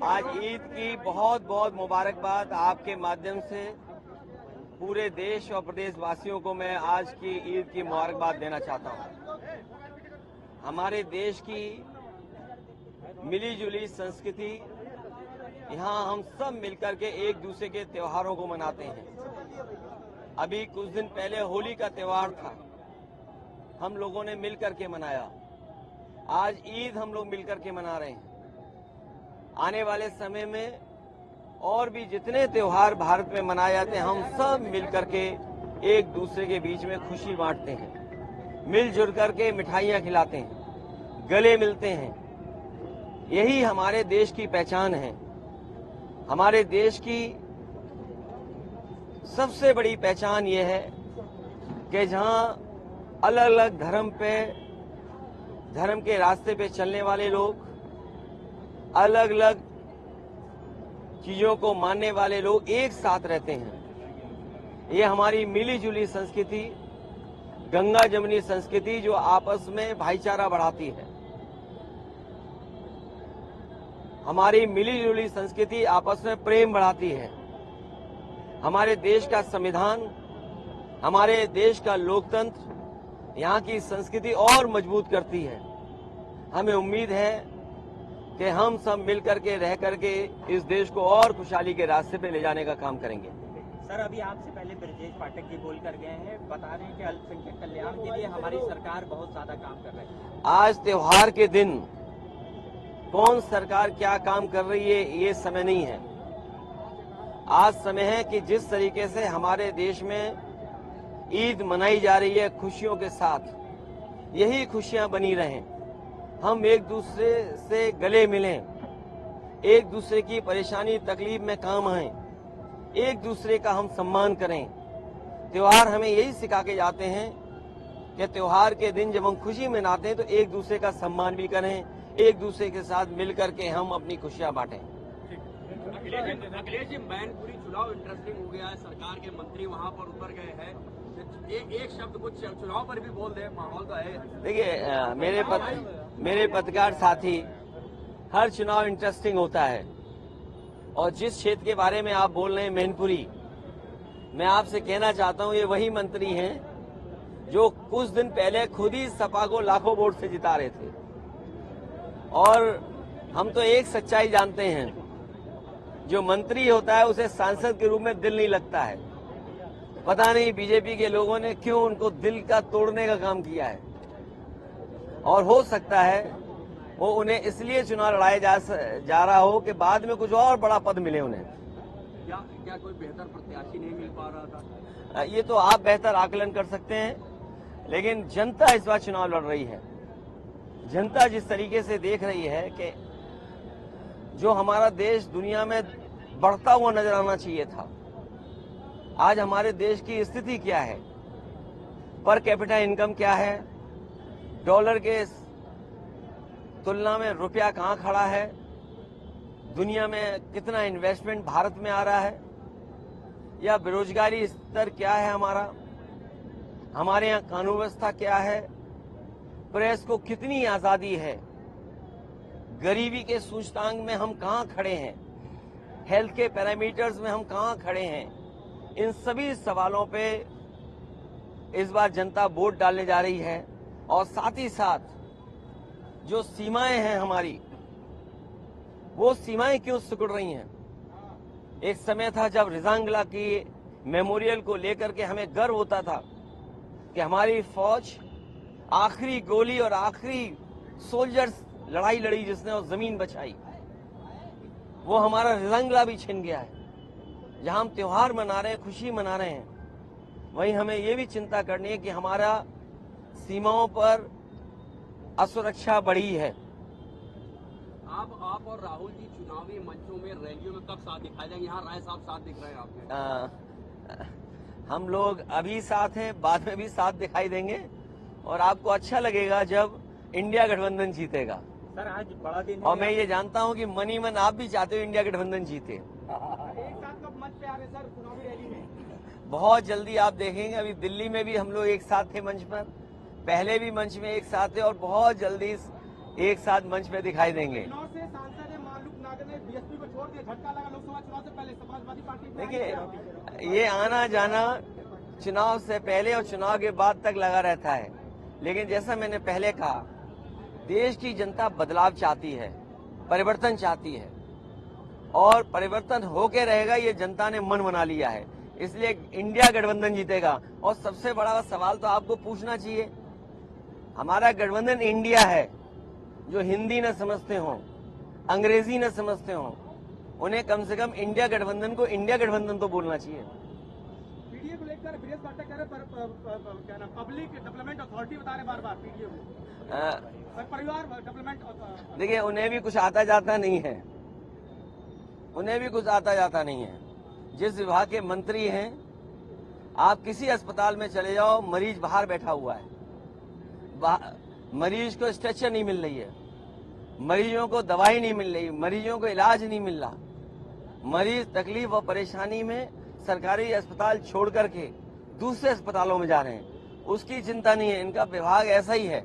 आज ईद की बहुत बहुत मुबारकबाद आपके माध्यम से पूरे देश और प्रदेशवासियों को मैं आज की ईद की मुबारकबाद देना चाहता हूं। हमारे देश की मिली जुली संस्कृति, यहाँ हम सब मिलकर के एक दूसरे के त्योहारों को मनाते हैं। अभी कुछ दिन पहले होली का त्योहार था, हम लोगों ने मिलकर के मनाया। आज ईद हम लोग मिलकर के मना रहे हैं। आने वाले समय में और भी जितने त्योहार भारत में मनाए जाते हैं, हम सब मिलकर के एक दूसरे के बीच में खुशी बांटते हैं, मिलजुल करके मिठाइयाँ खिलाते हैं, गले मिलते हैं। यही हमारे देश की पहचान है। हमारे देश की सबसे बड़ी पहचान ये है कि जहाँ अलग अलग धर्म के रास्ते पे चलने वाले लोग, अलग अलग चीजों को मानने वाले लोग एक साथ रहते हैं। ये हमारी मिली जुली संस्कृति, गंगा जमुनी संस्कृति जो आपस में भाईचारा बढ़ाती है। हमारी मिली जुली संस्कृति आपस में प्रेम बढ़ाती है। हमारे देश का संविधान, हमारे देश का लोकतंत्र यहाँ की संस्कृति और मजबूत करती है। हमें उम्मीद है कि हम सब मिलकर के रह करके इस देश को और खुशहाली के रास्ते पे ले जाने का काम करेंगे। सर, अभी आपसे पहले ब्रजेश पाठक जी बोल कर गए हैं, बता रहे हैं कि अल्पसंख्यक कल्याण के लिए हमारी सरकार बहुत ज्यादा काम कर रही है। आज त्योहार के दिन कौन सरकार क्या काम कर रही है ये समय नहीं है। आज समय है कि जिस तरीके से हमारे देश में ईद मनाई जा रही है खुशियों के साथ, यही खुशियां बनी रहें। हम एक दूसरे से गले मिलें, एक दूसरे की परेशानी तकलीफ में काम आएं, एक दूसरे का हम सम्मान करें। त्योहार हमें यही सिखा के जाते हैं कि त्योहार के दिन जब हम खुशी मनाते हैं तो एक दूसरे का सम्मान भी करें, एक दूसरे के साथ मिलकर के हम अपनी खुशियां बांटें। अखिलेश जी, मैनपुरी चुनाव इंटरेस्टिंग हो गया है। सरकार के मंत्री वहां पर उतर गए हैं। एक शब्द कुछ चुनाव पर भी बोल दे, माहौल तो है। देखिए, मेरे पत्रकार साथी, हर चुनाव इंटरेस्टिंग होता है और जिस क्षेत्र के बारे में आप बोल रहे हैं मैनपुरी, मैं आपसे कहना चाहता हूं ये वही मंत्री हैं जो कुछ दिन पहले खुद ही सपा को लाखों वोट से जिता रहे थे। और हम तो एक सच्चाई जानते हैं, जो मंत्री होता है उसे सांसद के रूप में दिल नहीं लगता है। पता नहीं बीजेपी के लोगों ने क्यों उनको दिल का तोड़ने का काम किया है। और हो सकता है वो उन्हें इसलिए चुनाव लड़ाया जा रहा हो कि बाद में कुछ और बड़ा पद मिले उन्हें। क्या कोई बेहतर प्रत्याशी नहीं मिल पा रहा था? ये तो आप बेहतर आकलन कर सकते हैं, लेकिन जनता इस बार चुनाव लड़ रही है। जनता जिस तरीके से देख रही है कि जो हमारा देश दुनिया में बढ़ता हुआ नजर आना चाहिए था, आज हमारे देश की स्थिति क्या है, पर कैपिटा इनकम क्या है, डॉलर के तुलना में रुपया कहां खड़ा है, दुनिया में कितना इन्वेस्टमेंट भारत में आ रहा है, या बेरोजगारी स्तर क्या है हमारे यहाँ कानून व्यवस्था क्या है, प्रेस को कितनी आजादी है, गरीबी के सूचकांक में हम कहां खड़े हैं, हेल्थ के पैरामीटर्स में हम कहां खड़े हैं। इन सभी सवालों पे इस बार जनता वोट डालने जा रही है। और साथ ही साथ जो सीमाएं हैं हमारी, वो सीमाएं क्यों सिकुड़ रही हैं। एक समय था जब रिजांगला की मेमोरियल को लेकर के हमें गर्व होता था कि हमारी फौज आखिरी गोली और आखिरी सोल्जर्स लड़ाई लड़ी जिसने और जमीन बचाई। वो हमारा रिजांगला भी छिन गया है। जहां हम त्योहार मना रहे हैं, खुशी मना रहे हैं, वहीं हमें ये भी चिंता करनी है कि हमारा सीमाओं पर असुरक्षा बढ़ी है। आप और राहुल जी चुनावी मंचों में, रैलियों में कब साथ दिखाई देंगे? यहाँ राय साहब साथ दिख रहे हैं आपके। हम लोग अभी साथ हैं, बाद में भी साथ दिखाई देंगे और आपको अच्छा लगेगा जब इंडिया गठबंधन जीतेगा। सर, आज बड़ा दिन है और मैं ये जानता हूं कि मन ही मन आप भी चाहते हो इंडिया गठबंधन जीते। एक साथ कब मंच पे आ रहे सर चुनावी रैली में? बहुत जल्दी आप देखेंगे। अभी दिल्ली में भी हम लोग एक साथ थे मंच पर, पहले भी मंच में एक साथ थे और बहुत जल्दी एक साथ मंच पे दिखाई देंगे। सांसद मालूक नागर ने बीएसपी को छोड़ दिया, झटका लगा लोकसभा चुनाव से पहले समाजवादी पार्टी में। देखिए, ये आना जाना चुनाव से पहले और चुनाव के बाद तक लगा रहता है, लेकिन जैसा मैंने पहले कहा, देश की जनता बदलाव चाहती है, परिवर्तन चाहती है और परिवर्तन होके रहेगा, ये जनता ने मन बना लिया है। इसलिए इंडिया गठबंधन जीतेगा। और सबसे बड़ा सवाल तो आपको पूछना चाहिए, हमारा गठबंधन इंडिया है। जो हिंदी न समझते हो, अंग्रेजी न समझते हो, उन्हें कम से कम इंडिया गठबंधन को इंडिया गठबंधन तो बोलना चाहिए। पीडीए को लेकर बृहस्पति पाठक कह रहे क्या नाम, पब्लिक डेवलपमेंट अथॉरिटी बता रहे बार बार पीडीए को, परिवार डेवलपमेंट। देखिए, उन्हें भी कुछ आता जाता नहीं है, उन्हें भी कुछ आता जाता नहीं है। जिस विभाग के मंत्री हैं, आप किसी अस्पताल में चले जाओ, मरीज बाहर बैठा हुआ है, मरीज को स्ट्रेचर नहीं मिल रही है, मरीजों को दवाई नहीं मिल रही, मरीजों को इलाज नहीं मिल रहा। मरीज तकलीफ और परेशानी में सरकारी अस्पताल छोड़ करके दूसरे अस्पतालों में जा रहे हैं, उसकी चिंता नहीं है। इनका विभाग ऐसा ही है।